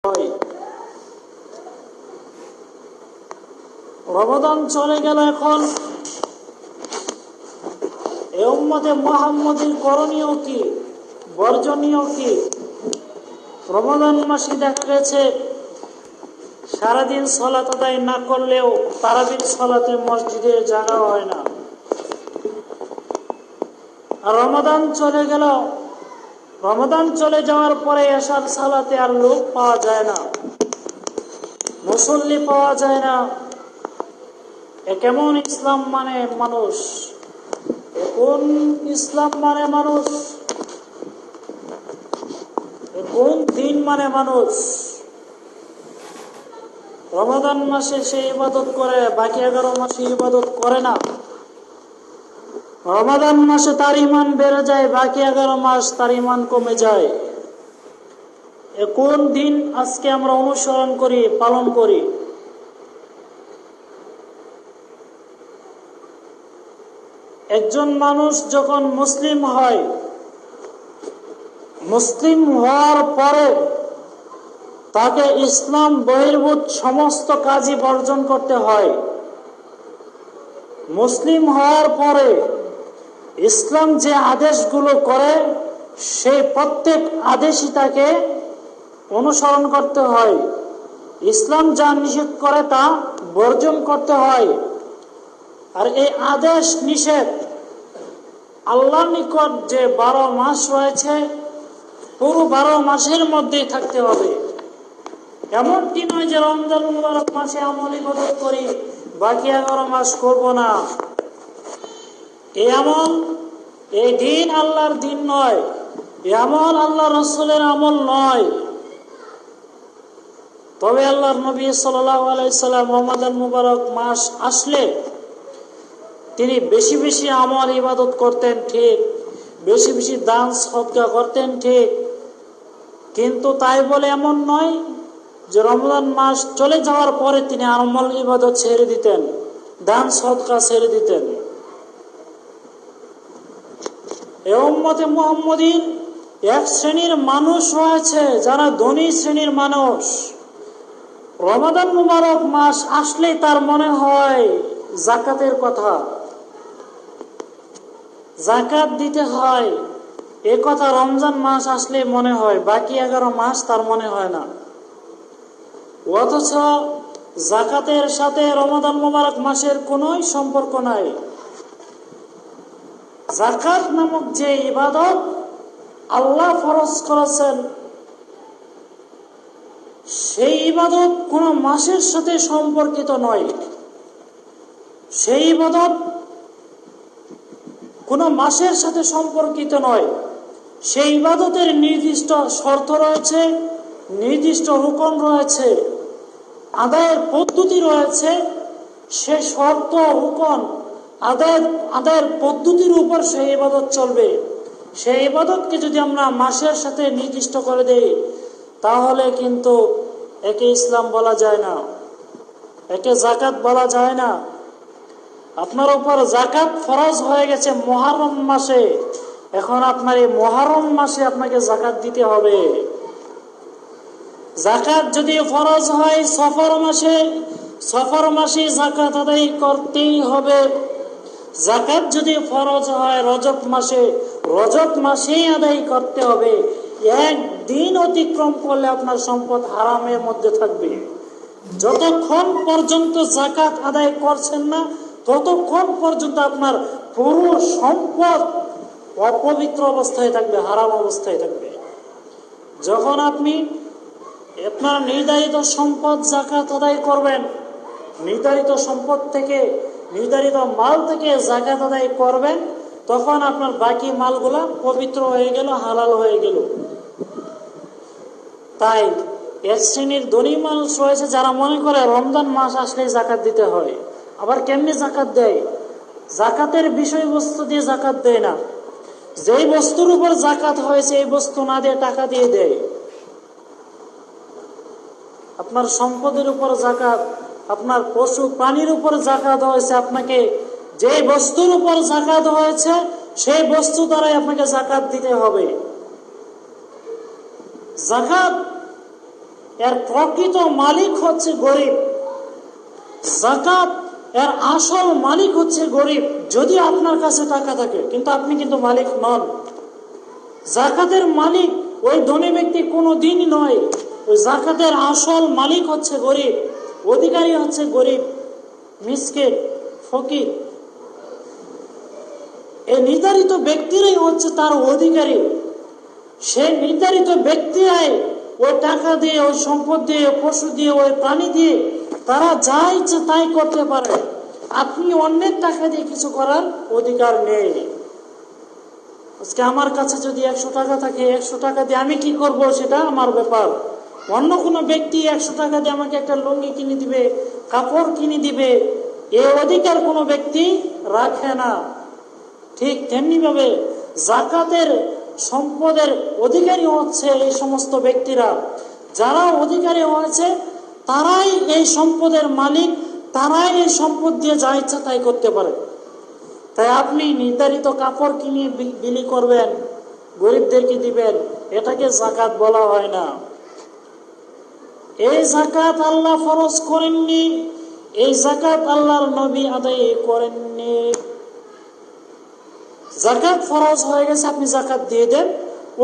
হয়। রমাদান চলে গেল, এখন এ উম্মতে মুহাম্মদীর করণীয় কি, বর্জনীয় কি? রমাদান মাসে দেখা গেছে সারাদিন সালাত আদায় না করলেও তারাবির সালাতে মসজিদে জায়গা হয় না। আর রমাদান চলে গেল, রমাদান চলে যাওয়ার পরে এশার সালাতে আর লোক পাওয়া যায় না, মুসল্লি পাওয়া যায় না। এ কেমন ইসলাম মানে মানুষ? এ কোন ইসলাম মানে মানুষ? এ কোন দিন মানে মানুষ? রমাদান মাসে সে ইবাদত করে, বাকি 11 মাসে ইবাদত করে না। রমাদান মাসে তার ইমান বেড়ে যায়, বাকি 11 মাস তার ইমান কমে যায়। এ কোন দিন আজকে আমরা অনুসরণ করি, পালন করি? একজন মানুষ যখন মুসলিম হয়, মুসলিম হওয়ার পরে তাকে ইসলাম বহির্ভূত সমস্ত কাজই বর্জন করতে হয়। মুসলিম হওয়ার পরে ইসলাম যে আদেশগুলো করে সেই প্রত্যেক আদেশই তাকে অনুসরণ করতে হয়। ইসলাম যা নিষেধ করে তা বর্জন করতে হয়। আর এই আদেশ নিষেধ আল্লাহর নিকট যে 12 মাস রয়েছে, পুরো 12 মাসের মধ্যেই থাকতে হবে। এমনটি নয় যে রমজান মুবারক মাসে আমল ইবাদত করি, বাকি 11 মাস করব না। এই আমল, এই দিন আল্লাহর দিন নয়, এই আমল আল্লাহ রাসূলের আমল নয়। তবে আল্লাহর নবী সাল্লাল্লাহু আলাইহি সাল্লাম রমাদান মুবারক মাস আসলে তিনি বেশি বেশি আমল ইবাদত করতেন, ঠিক, বেশি বেশি দান সদকা করতেন, ঠিক, কিন্তু তাই বলে এমন নয় যে রমজান মাস চলে যাওয়ার পরে তিনি আমল ইবাদত ছেড়ে দিতেন, দান সদকা ছেড়ে দিতেন। এই উম্মতে মুহাম্মদীর এক শ্রেণীর মানুষ রয়েছে যারা ধনী শ্রেণীর মানুষ। রমাদান মুবারক মাস আসলেই তার মনে হয় যাকাতের কথা, যাকাত দিতে হয়, এ কথা রমজান মাস আসলে মনে হয়, বাকি 11 মাস তার মনে হয় না। অথচ যাকাতের সাথে রমাদান মুবারক মাসের কোনো সম্পর্ক নাই। যাকাত নামক যে ইবাদত আল্লাহ ফরজ করেছেন, সেই ইবাদত কোন মাসের সাথে সম্পর্কিত নয়। সেই ইবাদত কোন মাসের সাথে সম্পর্কিত নয়। সেই ইবাদতের নির্দিষ্ট শর্ত রয়েছে, নির্দিষ্ট রুকন রয়েছে, আদায়ের পদ্ধতি রয়েছে। সে শর্ত, রুকন, আদায়ের পদ্ধতির উপর সেই ইবাদত চলবে। সেই ইবাদতকে যদি আমরা মাসের সাথে নির্দিষ্ট করে দেই, তাহলে কিন্তু একে ইসলাম বলা যায় না, একে যাকাত বলা যায় না। আপনার উপর যাকাত ফরজ হয়ে গেছে মুহররম মাসে, এখন আপনার এই মুহররম মাসে আপনাকে যাকাত দিতে হবে। যাকাত যদি ফরজ হয় সফর মাসে, সফর মাসে যাকাত আদায় করতেই হবে। যাকাত যদি ফরজ হয় রজব মাসে, রজব মাসেই আদায় করতে হবে। একদিন অতিক্রম করলে আপনার সম্পদ হারামের মধ্যে থাকবে। যতক্ষণ পর্যন্ত যাকাত আদায় করছেন না, ততক্ষণ পর্যন্ত আপনার পুরো সম্পদ অপবিত্র অবস্থায় থাকবে, হারাম অবস্থায় থাকবে। যখন আপনি আপনার নির্ধারিত সম্পদ যাকাত আদায় করবেন, নির্ধারিত সম্পদ থেকে, নির্ধারিত মাল থেকে যাকাত আদায় করবেন, তখন আপনার বাকি মালগুলা পবিত্র হয়ে গেল, হালাল হয়ে গেল। তাই এক শ্রেণীর ধনী মানুষ রয়েছে যারা মনে করে রমজান মাস আসলেই যাকাত দিতে হয়। আবার কেমনি যাকাত দেয়? যাকাতের বিষয়বস্তু দিয়ে যাকাত দেয় না। যেই বস্তুর উপর যাকাত হয়েছে এই বস্তু না দিয়ে টাকা দিয়ে দেয়। আপনার সম্পদের উপর যাকাত, আপনার পশু প্রাণীর উপর যাকাত হয়েছে, আপনাকে যে বস্তুর উপর যাকাত হয়েছে সেই বস্তু দ্বারাই আপনাকে যাকাত দিতে হবে। যাকাত এর প্রকৃত মালিক হচ্ছে গরিব। যাকাত এর আসল মালিক হচ্ছে গরিব। যদি আপনার কাছে টাকা থাকে, কিন্তু আপনি কিন্তু মালিক নন। যাকাতের মালিক ওই ধনী ব্যক্তি কোনো দিনই নয়। ওই যাকাতের আসল মালিক হচ্ছে গরিব, অধিকারী হচ্ছে গরিব, মিসকিন, ফকির। এই নির্ধারিত ব্যক্তিরাই হচ্ছে তার অধিকারী। সেই নির্ধারিত ব্যক্তিরাই ওই টাকা দিয়ে, ওই সম্পদ দিয়ে, পশু দিয়ে, ওই প্রাণী দিয়ে তারা যা ইচ্ছে তাই করতে পারে। আপনি অন্যের টাকা দিয়ে কিছু করার অধিকার নেই। আজকে আমার কাছে যদি 100 টাকা থাকে, 100 টাকা দিয়ে আমি কি করব সেটা আমার ব্যাপার। অন্য কোনো ব্যক্তি 100 টাকা দিয়ে আমাকে একটা লুঙ্গি কিনে দিবে, কাপড় কিনে দিবে, এই অধিকার কোনো ব্যক্তি রাখে না। ঠিক তেমনি ভাবে যাকাতের সম্পদের অধিকারী হচ্ছে এই সমস্ত ব্যক্তিরা। যারা অধিকারী হয়েছে তারাই এই সম্পদের মালিক, তারাই এই সম্পদ দিয়ে যা ইচ্ছা তাই করতে পারে। তাই আপনি নির্ধারিত কাপড় কিনে বিলি করবেন, গরিবদেরকে দিবেন, এটাকে যাকাত বলা হয় না। এই যাকাত আল্লাহ ফরজ করেননি, এই যাকাত আল্লাহর নবী আদায় করেননি। যাকাত ফরজ হয়ে গেছে, আপনি যাকাত দিয়ে দেন।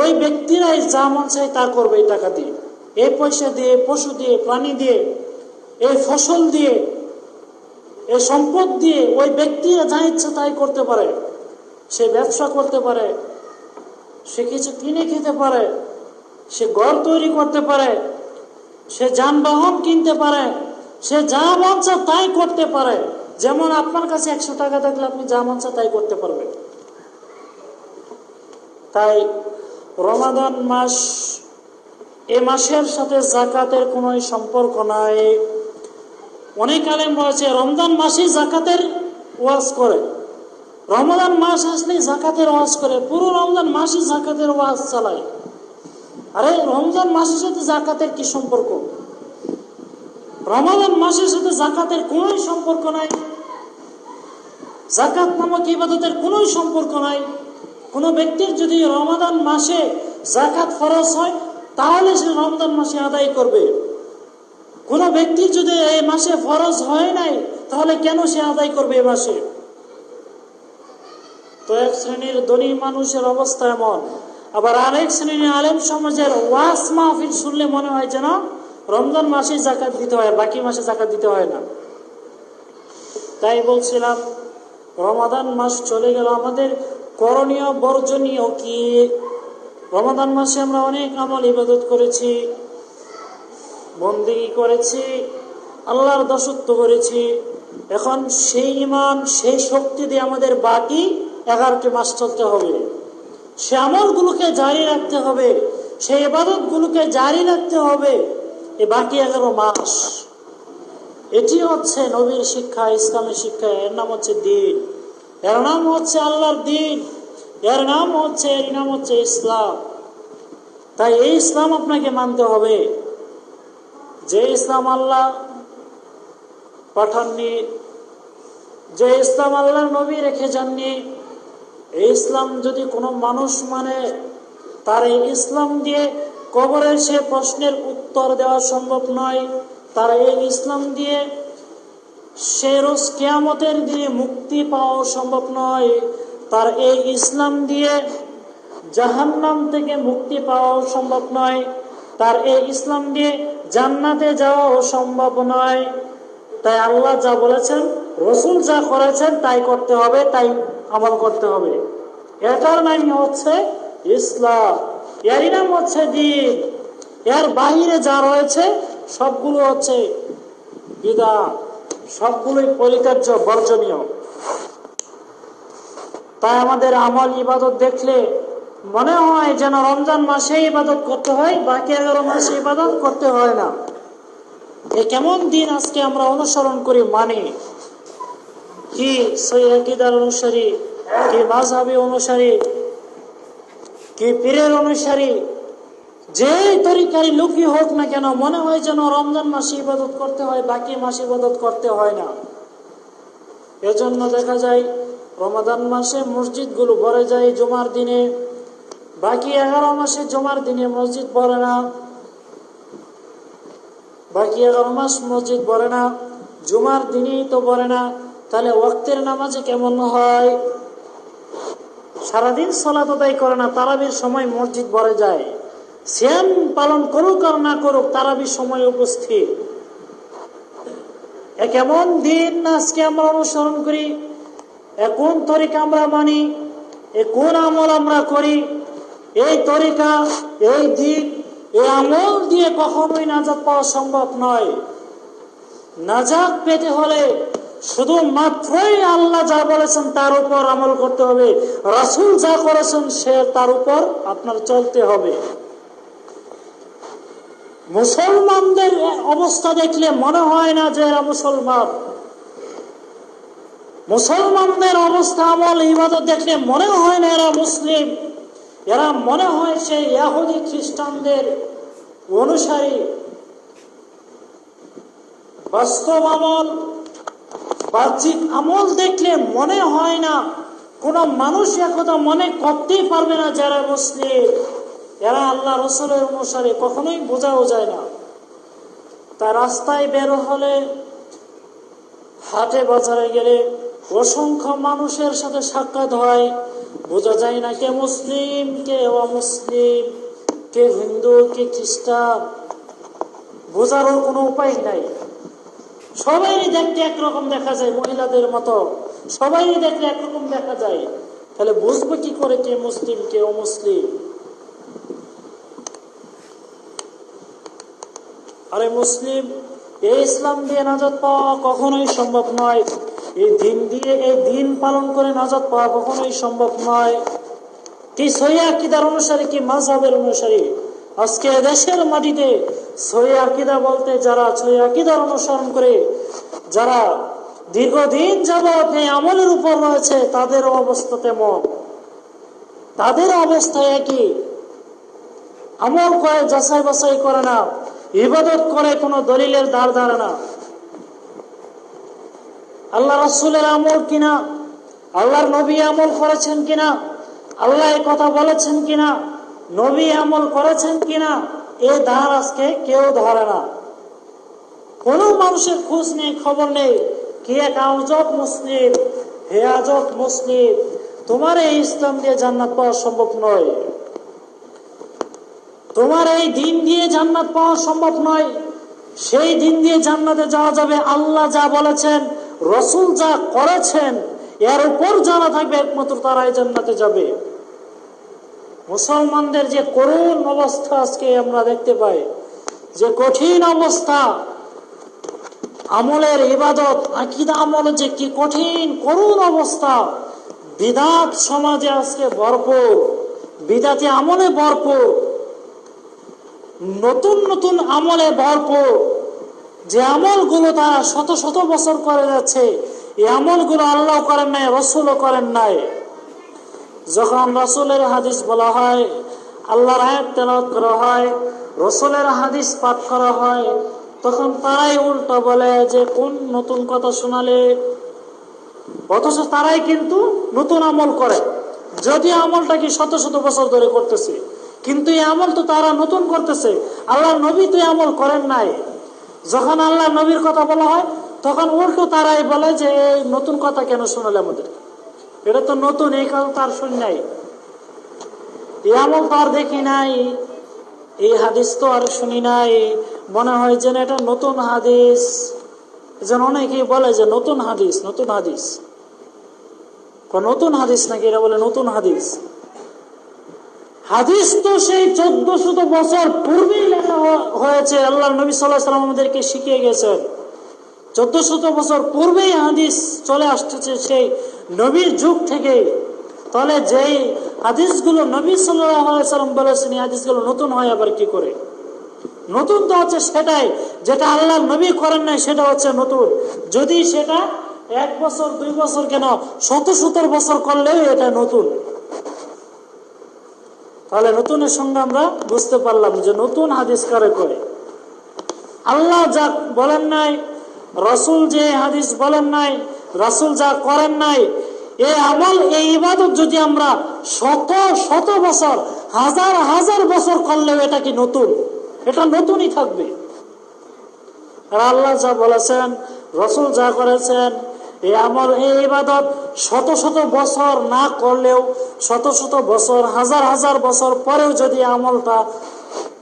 ওই ব্যক্তিরাই যা মন চায় তা করবে এই টাকা দিয়ে, এই পয়সা দিয়ে, পশু দিয়ে, প্রাণী দিয়ে, এই ফসল দিয়ে, এই সম্পদ দিয়ে ওই ব্যক্তিরা যা ইচ্ছা তাই করতে পারে। সে ব্যবসা করতে পারে, সে কিছু কিনে খেতে পারে, সে ঘর তৈরি করতে পারে, সে যানবাহন কিনতে পারে, সে যা মন চায় তাই করতে পারে। যেমন আপনার কাছে 100 টাকা থাকলে আপনি যা মন চায় তাই করতে পারবেন। তাই রমাদান মাস, এই মাসের সাথে যাকাতের কোনো সম্পর্ক নাই। অনেক আলেম রয়েছে রমজান মাসে যাকাতের ওয়াজ করে, রমাদান মাস আসলে যাকাতের ওয়াজ করে, পুরো রমজান মাসে যাকাতের ওয়াজ চালায়। আরে রমজান মাসের সাথে যাকাতের কি সম্পর্ক? রমাদান মাসের সাথে যাকাতের কোনো সম্পর্ক নাই। যাকাত নামক ইবাদতের কোনো সম্পর্ক নাই। কোনো ব্যক্তির যদি রমাদান মাসে যাকাত ফরজ হয় তাহলে সে রমজান মাসে আদায় করবে। কোনো ব্যক্তির যদি এই মাসে ফরজ হয় নাই তাহলে কেন সে আদায় করবে এই মাসে? তো এক শ্রেণীর ধনী মানুষের অবস্থা এমন, আবার আরেক শ্রেণীর আলেম সমাজের ওয়াজ মাহফিল শুনলে মনে হয় যেন রমজান মাসে যাকাত দিতে হয়, বাকি মাসে যাকাত দিতে হয় না। তাই বলছিলাম রমাদান মাস চলে গেল, আমাদের করণীয় বর্জনীয় কি? রমাদান মাসে আমরা অনেক আমল ইবাদত করেছি, বন্দেগী করেছি, আল্লাহর দাসত্ব করেছি। এখন সেই ঈমান, সেই শক্তি দিয়ে আমাদের বাকি 11টি মাস চলতে হবে। সে আমলগুলোকে জারি রাখতে হবে, সেই ইবাদতগুলোকে জারি রাখতে হবে এই বাকি 11 মাস। এটি হচ্ছে নবীর শিক্ষা, ইসলামের শিক্ষা। এর নাম হচ্ছে দিন, এর নাম হচ্ছে আল্লাহর দিন, এর নাম হচ্ছে ইসলাম। তাই এই ইসলাম আপনাকে মানতে হবে, যে ইসলাম আল্লাহ পাঠাননি, যে ইসলাম আল্লাহ নবী রেখে যাননি। এই ইসলাম যদি কোনো মানুষ মানে, তার এই ইসলাম দিয়ে কবরের সে প্রশ্নের উত্তর দেওয়া সম্ভব নয়। তার এই ইসলাম দিয়ে সে রোজ কিয়ামতের দিনে মুক্তি পাওয়া সম্ভব নয়। তার এই ইসলাম দিয়ে জাহান্নাম থেকে মুক্তি পাওয়া সম্ভব নয়। তার এই ইসলাম দিয়ে জান্নাতে যাওয়াও সম্ভব নয়। তাই আল্লাহ যা বলেছেন, রসুল যা করেছেন তাই করতে হবে, তাই আমল করতে হবে। এটার নামই হচ্ছে ইসলাম, এরই নাম হচ্ছে দ্বীন। এর বাহিরে যা রয়েছে সবগুলো হচ্ছে বিদআত, সবগুলোই পরিত্যাজ্য, বর্জনীয়। তাই আমাদের আমল ইবাদত দেখলে মনে হয় যেন রমজান মাসে ইবাদত করতে হয়, বাকি 11 মাসে ইবাদত করতে হয় না। এ কেমন দিন আজকে আমরা অনুসরণ করি, মানি কি সহিহ আকীদার অনুসারী, কি মাযহাবী অনুসারী, কি পীরের অনুসারী, যে তরিকারই লোকই হোক না কেন, মনে হয় যেন রমজান মাসে ইবাদত করতে হয়, বাকি মাসে ইবাদত করতে হয় না। এজন্য দেখা যায় রমাদান মাসে মসজিদগুলো ভরে যায় জুমার দিনে, বাকি 11 মাসে জুমার দিনে মসজিদ ভরে না। বাকি 11 মাস মসজিদ ভরে না, জুমার দিনই তো ভরে না, তাহলে ওয়াক্তের নামাজে কেমন হয়? সারাদিন সালাত আদায় করে না, তারাবির সময় মসজিদ ভরে যায়। সিয়াম পালন করুক আর না করুক, তারাবির সময় উপস্থিত। কেমন দিন আজকে আমরা অনুসরণ করি, কোন তরিকা আমরা মানি, কোন আমল আমরা করি। এই তরিকা, এই দিন, এই আমল দিয়ে কখনোই নাজাত পাওয়া সম্ভব নয়। নাজাত পেতে হলে শুধুমাত্রই আল্লাহ যা বলেছেন তার উপর আমল করতে হবে, রাসূল যা করেছেন সে তার উপর আপনার চলতে হবে। মুসলমানদের অবস্থা দেখলে মনে হয় না যে এরা মুসলমান। মুসলমানদের অবস্থা, আমল, ইবাদত দেখলে মনে হয় না এরা মুসলিম। এরা মনে হয় সেই ইহুদি খ্রিস্টানদের অনুসারী। বাস্তব আমল, বাহ্যিক আমল দেখলে মনে হয় না, কোন মানুষ একথা মনে করতেই পারবে না যারা মুসলিম, এরা আল্লাহ রাসূলের অনুসারী, কখনোই বোঝাও যায় না। তার রাস্তায় বের হলে, হাটে বাজারে গেলে অসংখ্য মানুষের সাথে সাক্ষাৎ হয়, বোঝা যায় না কে মুসলিম কে অমুসলিম, কে হিন্দু কে খ্রিস্টান, বোঝারও কোনো উপায় নাই। সবাই দেখতে একরকম দেখা যায়, মহিলাদের মতো সবাই দেখতে একরকম দেখা যায়, তাহলে বুঝবো কি করে কে মুসলিম কে অমুসলিম? আরে মুসলিম, এই ইসলাম দিয়ে নাজাত পাওয়া কখনোই সম্ভব নয়। এই দিন দিয়ে, এই দিন পালন করে নাজাত পাওয়া কখনোই সম্ভব নয়। কি সহিহ আকীদার অনুসারী, কি মাযহাবের অনুসারী? আজকে দেশের মাটিতে সহিহ আকীদা বলতে যারা সহিহ আকীদার অনুসরণ করে, যারা দীর্ঘদিন যাবৎ এই আমলের উপর রয়েছে, তাদের অবস্থা তেমন, তাদের অবস্থা একই। আমল করে, যাচাই বাছাই করে না, ইবাদত করে কোনো দলিলের দ্বার ধারে না। আল্লাহ রাসূলের আমল কিনা, আল্লাহর নবী আমল করেছেন কিনা, আল্লাহ এই কথা বলেছেন কিনা, নবী আমল করেছেন কিনা, এ ধার আজকে কেউ ধরে না। কোন মানুষের খোঁজ নেই, খবর নেই। কি এক আজব মুসলিম, হে আজব মুসলিম, তোমার এই ইসলাম দিয়ে জান্নাত পাওয়া সম্ভব নয়, তোমার এই দিন দিয়ে জান্নাত পাওয়া সম্ভব নয়। সেই দিন দিয়ে জান্নাতে যাওয়া যাবে আল্লাহ যা বলেছেন, রাসূল যা করেছেন, এর উপর জানা থাকবে, একমাত্র তারাই জান্নাতে যাবে। মুসলমানদের যে করুণ অবস্থা আজকে আমরা দেখতে পাই, যে কঠিন অবস্থা, আমলের, ইবাদত, আকীদা আমলের যে কি কঠিন করুণ অবস্থা। বিদআত সমাজে আজকে ভরপুর, বিদআতি আমলে ভরপুর, নতুন নতুন আমলে ভরপুর। যে আমলগুলো তারা শত শত বছর করে যাচ্ছে, এই আমলগুলো আল্লাহ করেন নাই, রাসূলও করেন নাই। যখন রাসূলের হাদিস বলা হয়, আল্লাহর আয়াত তেলাওয়াত করা হয়, রাসূলের হাদিস পাঠ করা হয়, তখন তারাই উল্টো বলে যে কোন নতুন কথা শোনালে। অথচ তারাই কিন্তু নতুন আমল করে, যদি আমলটা কি শত শত বছর ধরে করতেছে, কিন্তু এই আমল তো তারা নতুন করতেছে। আল্লাহ নবী তো আমল করেন নাই। যখন আল্লাহ নবীর কথা বলা হয়, তখন উল্টো তারাই বলে যে এই নতুন কথা কেন শোনালে আমাদের, এটা তো নতুন, এই কথা তার শুনি নাই, এই আমল তো আর দেখি নাই, এই হাদিস তো আর শুনি নাই। মনে হয় যেন এটা নতুন হাদিস, যেন অনেকেই বলে যে নতুন হাদিস, নতুন হাদিস, নতুন হাদিস নাকি এরা বলে নতুন হাদিস। হাদিস তো সেই 1400 বছর পূর্বেই লেখা হয়েছে, আল্লাহ নবী সাল্লাল্লাহু আলাইহি ওয়াসাল্লাম আমাদেরকে শিখিয়ে গেছেন। 1400 বছর পূর্বেই হাদিস চলে আসতেছে, সেই নবীর যুগ থেকে। তাহলে যেই হাদিসগুলো নবী সাল্লাল্লাহু আলাইহি ওয়াসাল্লাম বলেছেন, এই হাদিসগুলো নতুন হয় আবার কি করে? নতুন তো হচ্ছে সেটাই যেটা আল্লাহ নবী করেন নাই, সেটা হচ্ছে নতুন। যদি সেটা 1 বছর 2 বছর কেন 70 বছর করলেও এটা নতুন। তাহলে নতুনের সঙ্গে আমরা বুঝতে পারলাম যে নতুন হাদিস কারে করে। আল্লাহ যা বলেন নাই, রাসূল যে হাদিস বলেন নাই, রাসূল যা করেন নাই, এই আমল, এই ইবাদত যদি আমরা শত শত বছর, হাজার হাজার বছর করলেও এটা কি নতুন? এটা নতুনই থাকবে। আর আল্লাহ যা বলেছেন, রসুল যা করেছেন, এই আমল, এই ইবাদত শত শত বছর না করলেও, শত শত বছর, হাজার হাজার বছর পরেও যদি আমলটা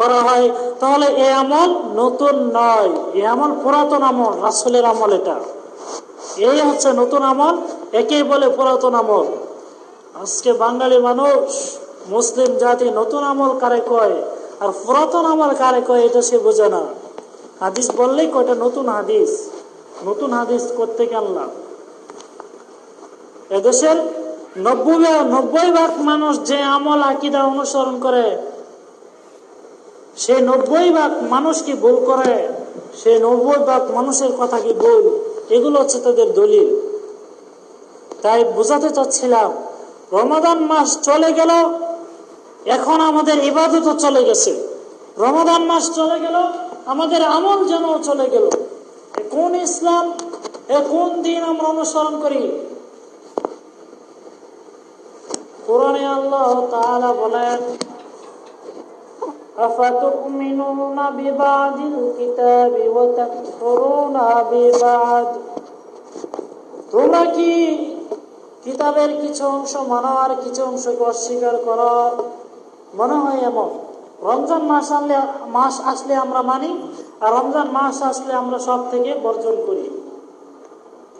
করা হয়, তাহলে এই আমল নতুন নয়, এই আমল পুরাতন আমল, রাসূলের আমল। এটা এই হচ্ছে নতুন আমল, একেই বলে পুরাতন আমল। আজকে বাঙালি মানুষ, মুসলিম জাতি নতুন আমল কারে কয় আর পুরাতন আমল কারে কয় এটা সে বোঝে না। হাদিস বললেই কয়টা নতুন হাদিস, নতুন হাদিস করতে আনলাম। এদেশের 90% মানুষ যে আমল আকিদা অনুসরণ করে, সেই 90% মানুষ কি ভুল করে, সেই 90% মানুষের কথা কি ভুল, এগুলো হচ্ছে তাদের দলিল। তাই বোঝাতে চাচ্ছিলাম, রমাদান মাস চলে গেল, এখন আমাদের ইবাদতও চলে গেছে। রমাদান মাস চলে গেল, আমাদের আমল যেন চলে গেল। কোন ইসলাম, কোন দিন আমরা অনুসরণ করি? কোরআনে আল্লাহ তাআলা বলেন, আফাতুমিনুনা বিবাদিল কিতাবি ওয়া তাকফুরুনা বিবাদ। তোমরা কি কিতাবের কিছু অংশ মানো আর কিছু অংশকে অস্বীকার করো? মনে হয় এমন, রমজান মাস আসলে আমরা মানি, আর রমজান মাস আসলে আমরা সব থেকে বর্জন করি।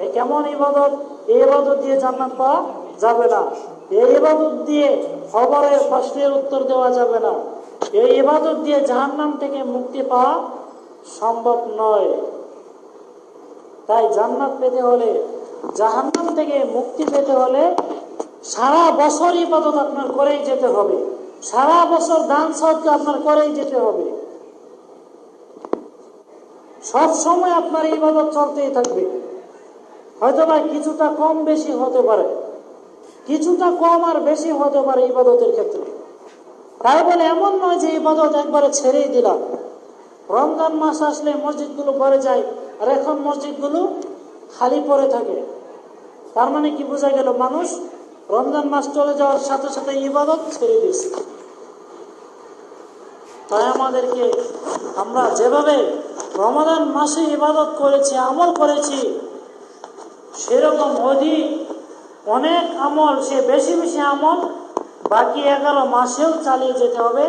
এই কেমন ইবাদত? এই ইবাদত দিয়ে জান্নাত পাওয়া যাবে না। এই ইবাদত দিয়ে খবরের প্রশ্নের উত্তর দেওয়া যাবে না। এই ইবাদত দিয়ে জাহান্নাম থেকে মুক্তি পাওয়া সম্ভব নয়। তাই জান্নাত পেতে হলে, জাহান্নাম থেকে মুক্তি পেতে হলে সারা বছর ইবাদত আপনার করেই যেতে হবে, সারা বছর দান সদকা আপনার করেই যেতে হবে। সব সময় আপনার ইবাদত চলতেই থাকবে। হয়তো বা কিছুটা কম বেশি হতে পারে, কিছুটা কম আর বেশি হতে পারে ইবাদতের ক্ষেত্রে। তাই বলে এমন নয় যে ইবাদত একবারে ছেড়েই দিলাম। রমজান মাস আসলে মসজিদগুলো ভরে যায়, আর এখন মসজিদগুলো খালি পড়ে থাকে। তার মানে কি বোঝা গেল? মানুষ রমজান মাস চলে যাওয়ার সাথে সাথে ইবাদত ছেড়ে দিয়েছে। তাই আমাদেরকে, আমরা যেভাবে রমাদান মাসে ইবাদত করেছি, আমল করেছি, সেরকম অনেক আমল, সে বেশি বেশি আমল বাকি 11 মাসেও চালিয়ে যেতে হবে।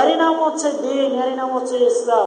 এরই নাম হচ্ছে দিন, এরই নাম হচ্ছে ইসলাম।